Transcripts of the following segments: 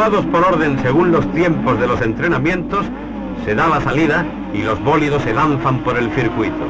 Situados por orden según los tiempos de los entrenamientos, se da la salida y los bólidos se lanzan por el circuito.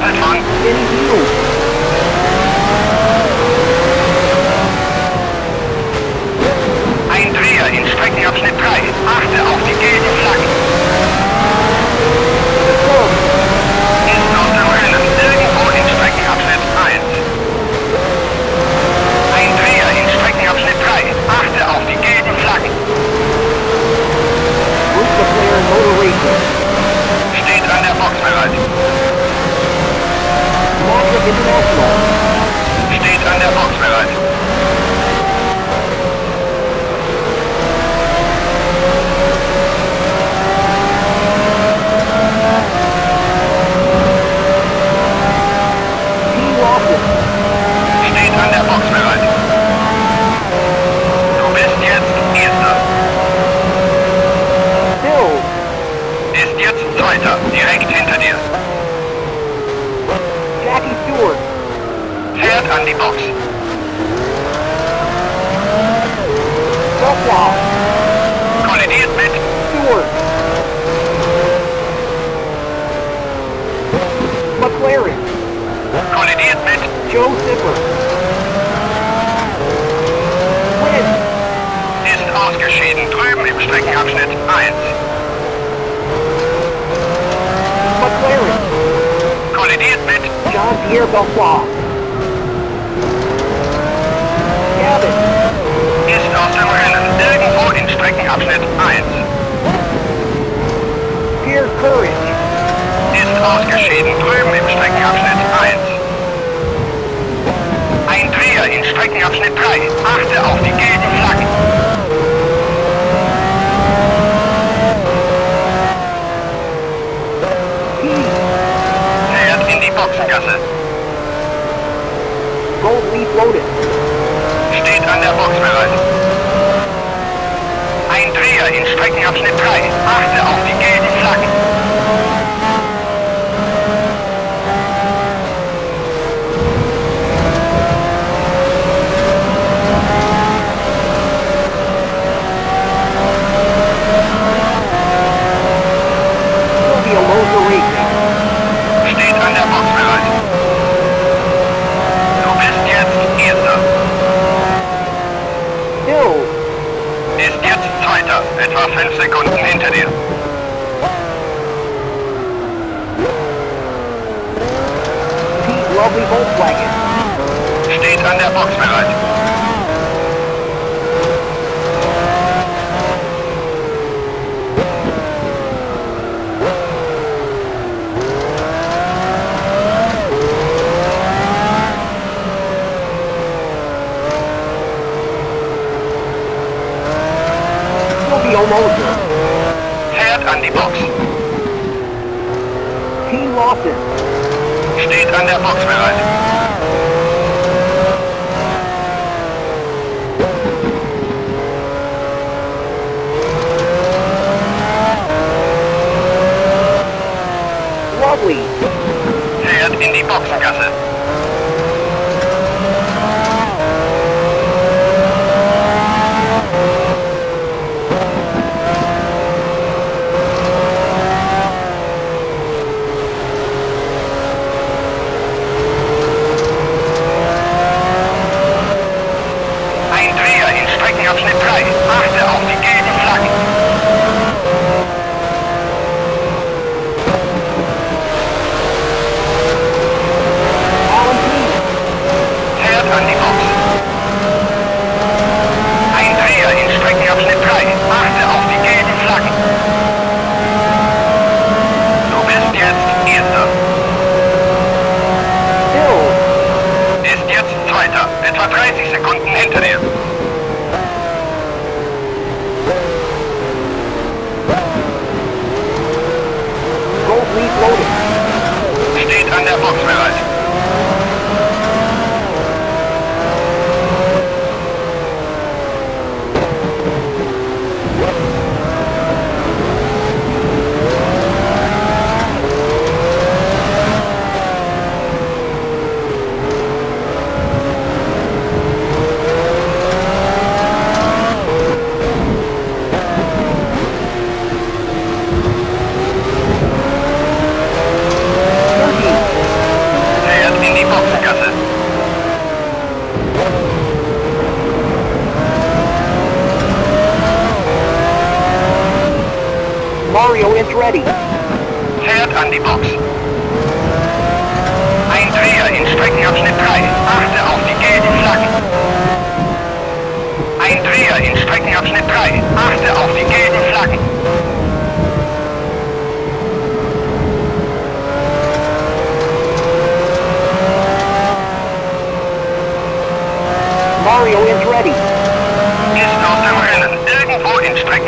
Doppelt von. In view. Ein Dreher in Streckenabschnitt 3. Achte auf die gelben Flaggen. Ist aus dem Rennen irgendwo in Streckenabschnitt 1. Ein Dreher in Streckenabschnitt 3. Achte auf die gelben Flaggen. Route the player in motor racing. Steht an der Box bereit. Magic International. Steht an der Box bereit. Team Lawson. Steht an der Box bereit. Du bist jetzt Erster. Bill. Ist jetzt Zweiter, direkt hinter dir. Jackie Stewart. Fährt an die Box. Joshua. Kollidiert mit. Stewart. McLaren. Kollidiert mit. Joe Zipper. Win. Ist ausgeschieden drüben im Streckenabschnitt 1. McLaren. Kollidiert mit. Jean-Pierre Belfort. Gavin. Ist aus dem Rennen irgendwo in Streckenabschnitt 1. Pierre Courage. Ist ausgeschieden drüben im Streckenabschnitt 1. Ein Dreher in Streckenabschnitt 3. Achte auf die gelben Flaggen. Heath. Fährt in die Boxengasse. Gold Leaf Lotus. Steht an der Box bereit. Ein Dreher in Streckenabschnitt 3. Achte auf die gelben Flaggen. Sylvia Loza Racing. Steht an der Box bereit. Du bist jetzt Erster. Hill. Ist jetzt Zweiter, etwa 5 Sekunden hinter dir. Pete Lovely Volkswagen. Steht an der Box bereit. Sylvia Loza. Fährt an die Box. Team Lawson. Steht an der Box bereit. Lovely. Fährt in die Boxengasse. Ein Dreher in Streckenabschnitt 3. Achte auf die gelben Flaggen. Alan Pease. Fährt an die Box. Ein Dreher in Streckenabschnitt 3. Achte auf die gelben Flaggen. Du bist jetzt Erster. Hill. Ist jetzt Zweiter, etwa 30 Sekunden hinter dir. Gold Leaf Lotus. Steht an der Box bereit.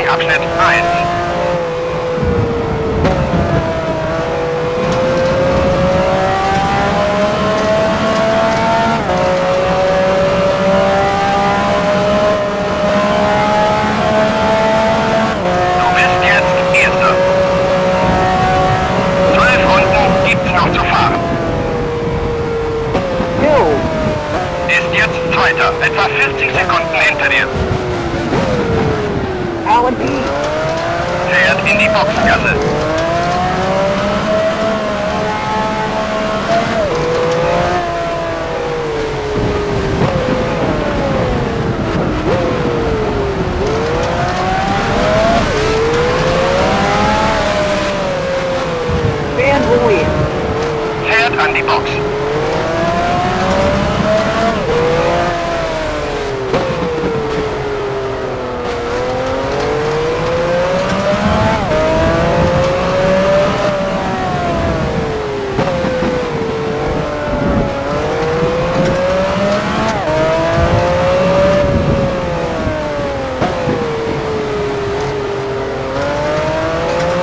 Streckabschnitt 1. Du bist jetzt Erster. 12 Runden gibt's noch zu fahren. Hill. Ist jetzt Zweiter, etwa 40 Sekunden hinter dir. Alan P. Fährt in die Boxengasse. Van Rooyen. Fährt an die Box.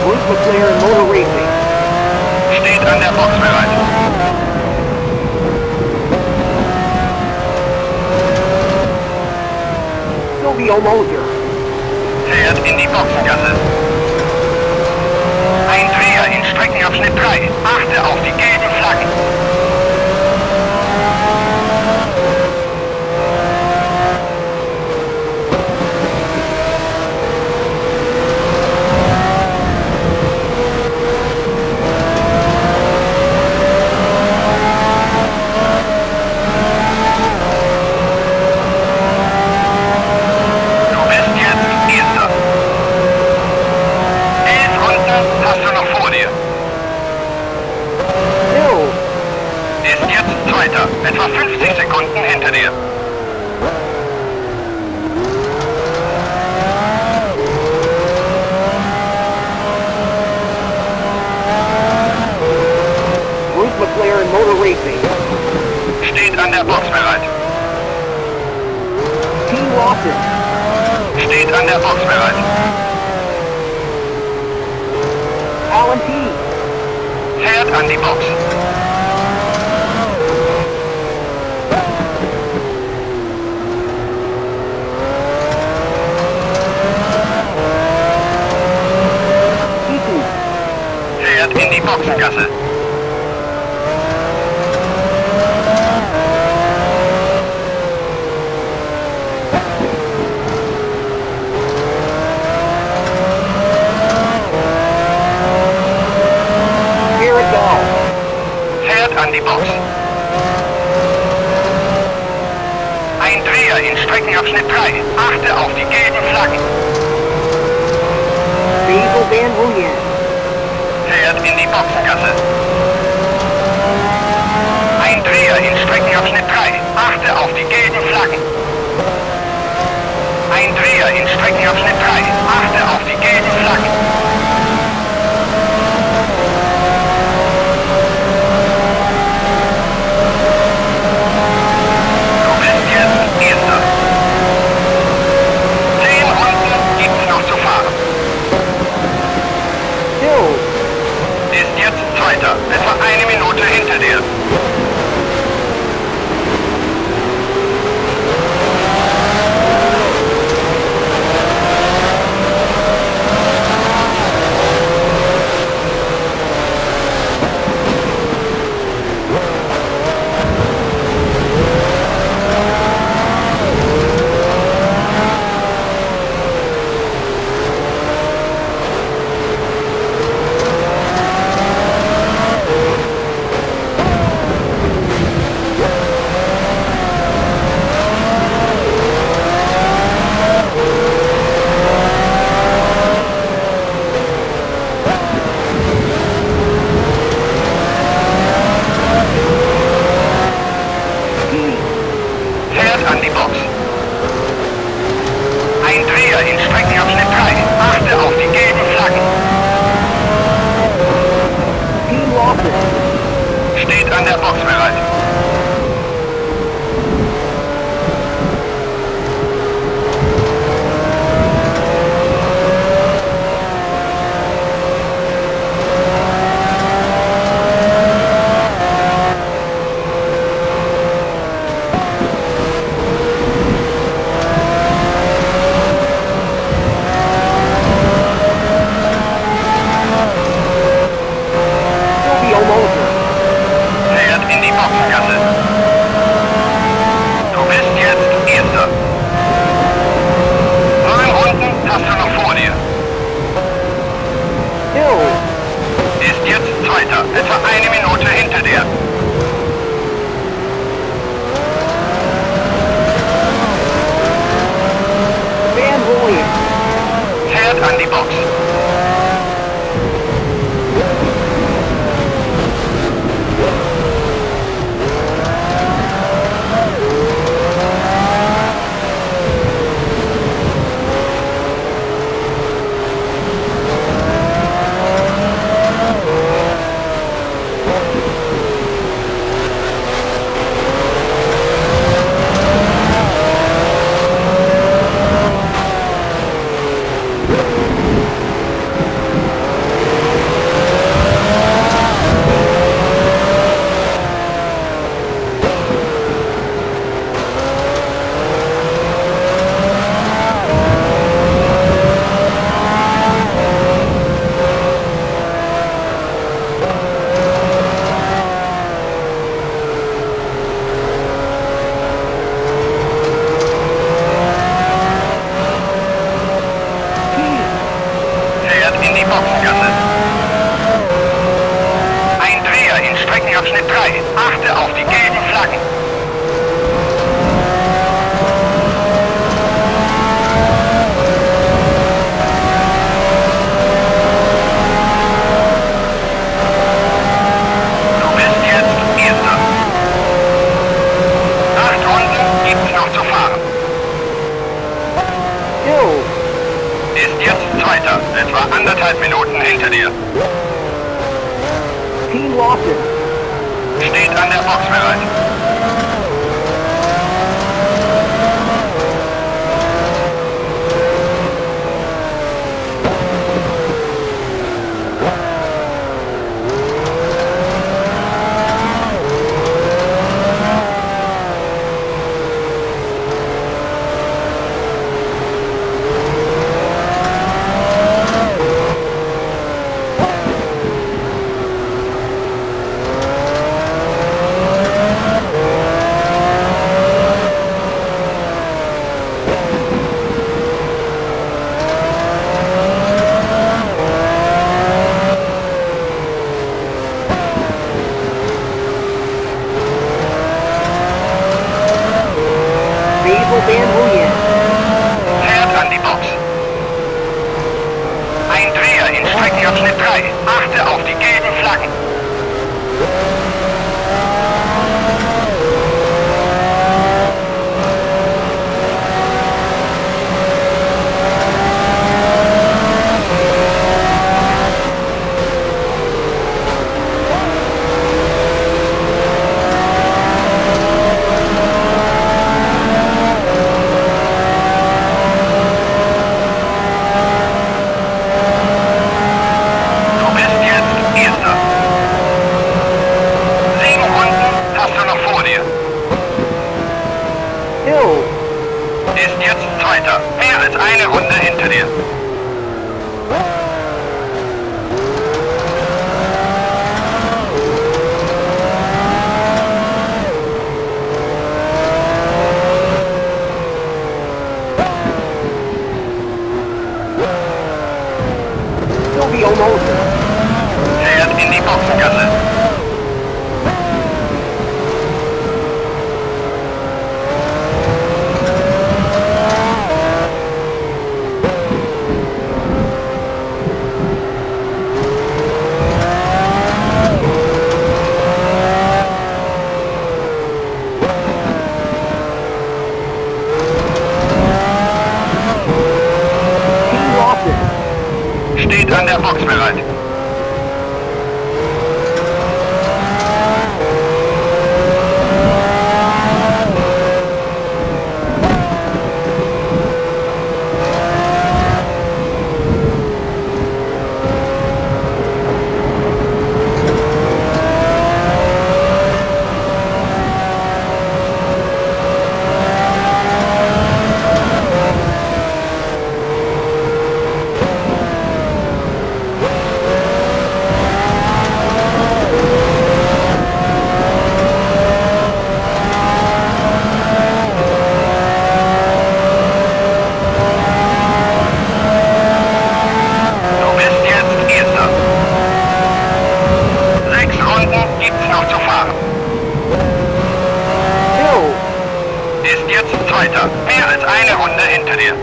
Bruce McLaren Motor Racing. Steht an der Box bereit. Silvio Moser. Fährt in die Boxengasse. Ein Dreher in Streckenabschnitt 3. Achte auf die gelben Flaggen. Du bist jetzt Erster. 11 Runden hast du noch vor dir. Hill. Ist jetzt Zweiter, etwa 50 Sekunden hinter dir. Bruce McLaren Motor Racing. Steht an der Box bereit. T. Lawson. Steht an der Box bereit. Alan P. Fährt an die Box. Eaton. Fährt in die Boxengasse. Garrett Dahl. Fährt an die Box. Ein Dreher in Streckenabschnitt 3. Achte auf die gelben Flaggen. Basil Van Rooyen. Fährt in die Boxengasse. Ein Dreher in Streckenabschnitt 3. Achte auf die gelben Flaggen. Ein Dreher in Streckenabschnitt 3. Achte auf die gelben Flaggen. Du bist jetzt Erster. 10 Runden gibt's noch zu fahren. Hill. Ist jetzt Zweiter, etwa 1 Minute hinter dir. Fährt an die Box. Ein Dreher in Streckenabschnitt 3. Achte auf die gelben Flaggen. T. Lawson. Steht an der Box bereit. Streckenabschnitt 3. Achte auf die gelben Flaggen. Du bist jetzt Erster. 8 Runden gibt's noch zu fahren. Hill. Ist jetzt Zweiter, etwa 1,5 Minuten hinter dir. Team losses. Steht an der Box bereit. Basil Van Wuyen. Fährt an die Box. Ein Dreher in Streckenabschnitt 3. Achte auf die gelben Flaggen. Du bist jetzt Erster. 7 Runden hast du noch vor dir. Hill. Ist jetzt Zweiter, mehr als eine Runde hinter dir. Silvio Moses. Fährt in die Boxengasse. Team losses. Steht an der Box bereit. Du bist jetzt Erster. 6 Runden gibt's noch zu fahren. Hill. Ist jetzt Zweiter, mehr als eine Runde hinter dir.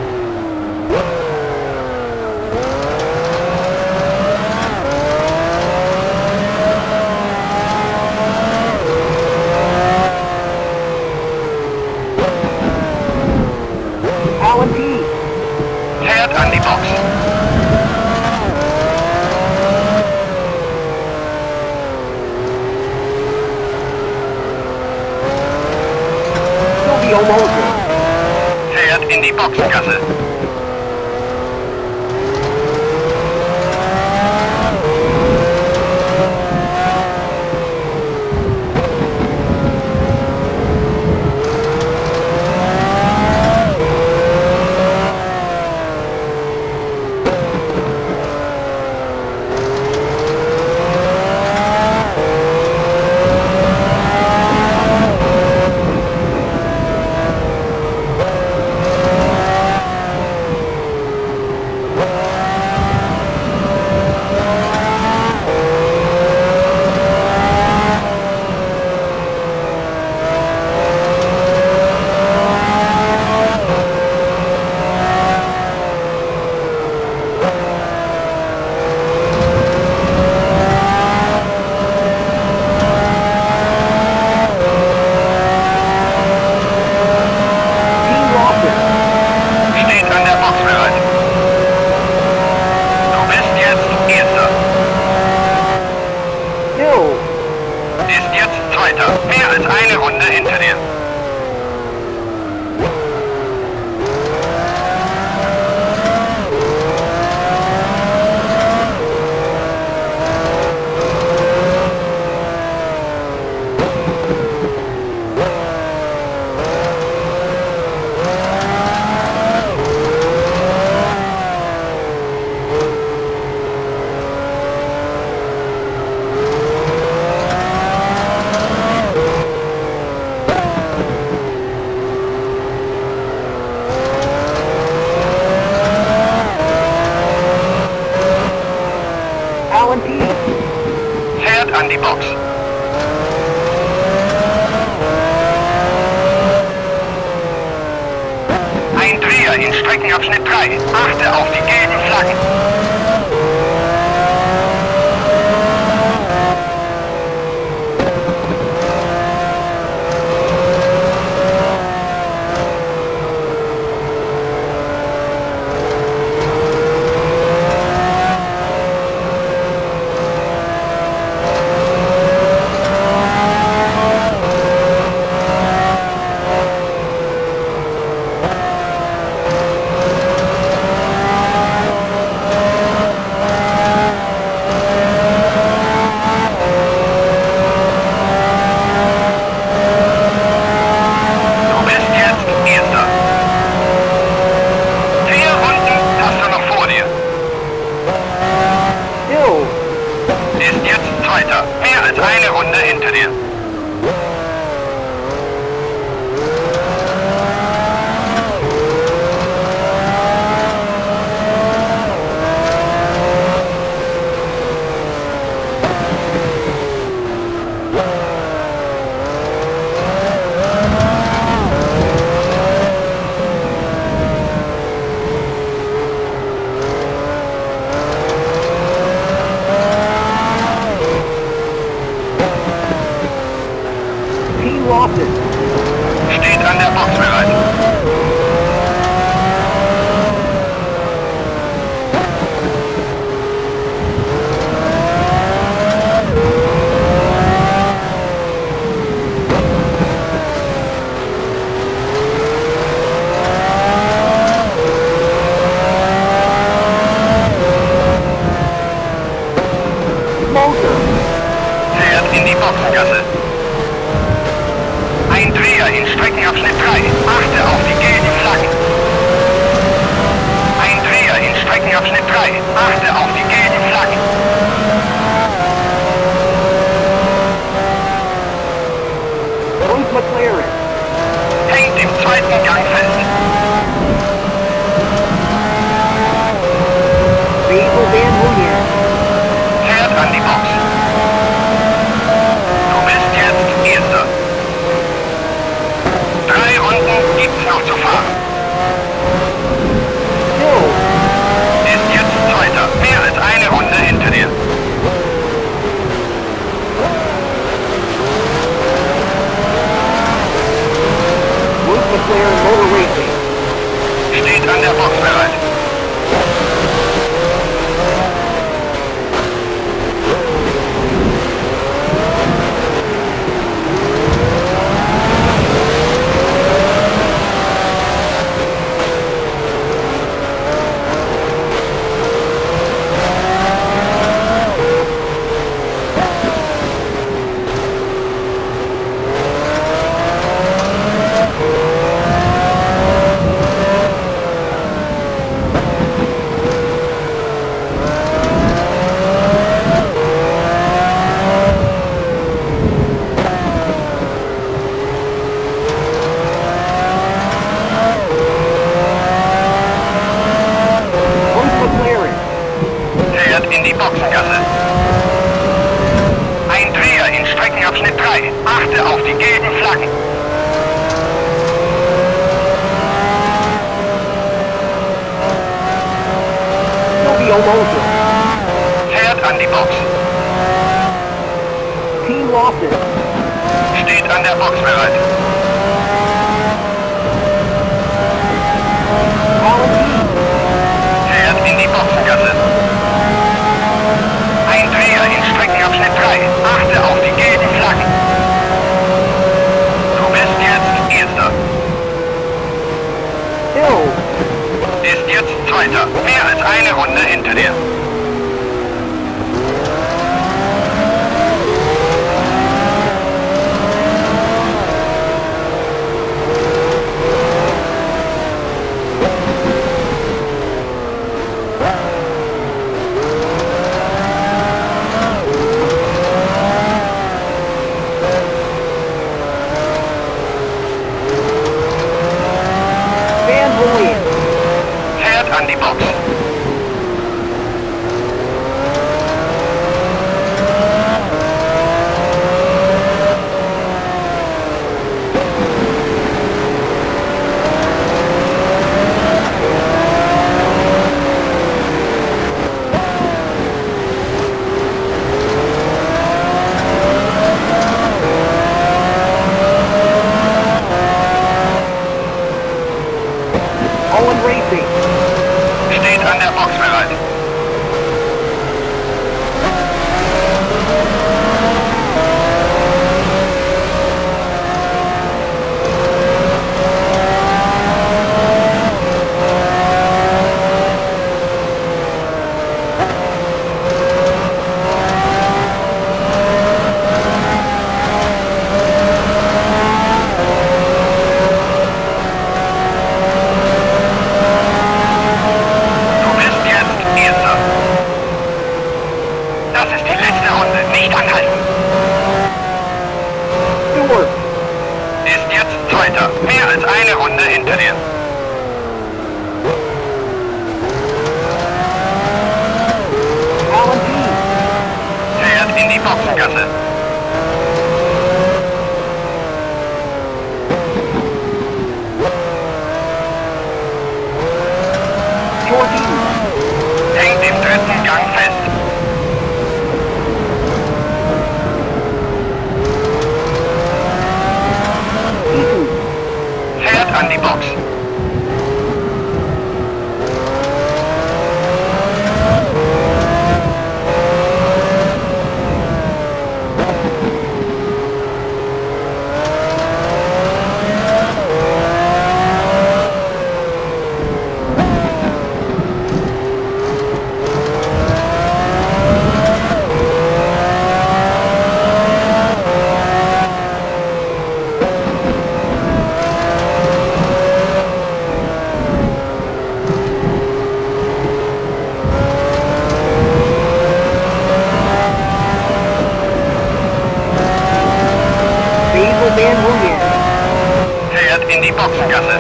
Alan Pease. Fährt an die Box. Silvio Moses. Fährt in die Boxengasse. Zweiter. Mehr als eine Runde hinter dir. Alan P. Fährt an die Box. Ein Dreher in Streckenabschnitt 3. Achte auf die gelben Flaggen. Du bist jetzt Erster. 4 Runden hast du noch vor dir. Hill. Ist jetzt Zweiter. Mehr als eine Runde hinter dir. Team Lawson. Steht an der Box bereit. Moser. Fährt in die Boxengasse. Ein Dreher in Streckenabschnitt 3. Achte auf die gelben Flaggen. Ein Dreher in Streckenabschnitt 3. Achte auf die gelben Flaggen. Bruce McLaren. Hängt im zweiten Gang fest. Basil Van Williams. Fährt an die Box. Du bist jetzt Erster. 3 Runden gibt's noch zu fahren. Hill. Ist jetzt Zweiter. Mehr als eine Runde hinter dir. Bruce McLaren Motor Racing. Steht an der Box bereit. Bruce McLaren. Fährt in die Boxengasse. Ein Dreher in Streckenabschnitt 3. Achte auf die gelben Flaggen. Silvio Moser. Fährt an die Box. Team Lawson. Steht an der Box bereit. Alan P. Fährt in die Boxengasse. Ein Dreher in Streckenabschnitt 3. Achte auf die gelben Flaggen. als eine Runde hinter dir. Alan P. Fährt in die Boxengasse. George Eaton. Hängt im dritten Gang fest. Eaton. Fährt an die Box. Basil Van Williams. Fährt in die Boxengasse.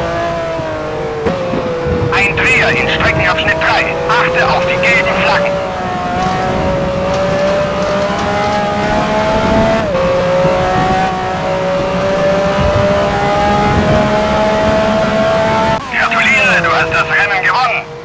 Ein Dreher in Streckenabschnitt 3. Achte auf die gelben Flaggen. Gratuliere, du hast das Rennen gewonnen.